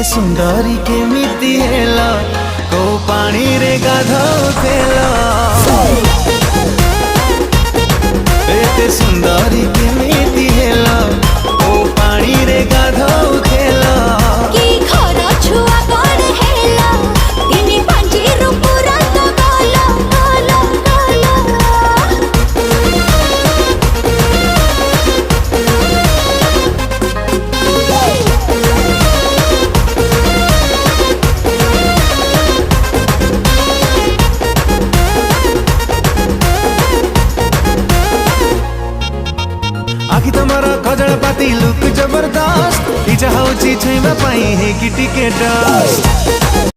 सुंदरी केमिति हेला को पानी रे गाधौथेला एते सुंदरी केमिति हेला को पानी रे गाधौथेला की घर छुआ कौन हेला तिनी पांजी रूपुरा तो गलो गलो गलो आखि तमरा खजल पाती लुक जबरदस्त इच्छा होची छुइबा पाई हे कि टिके डस्ट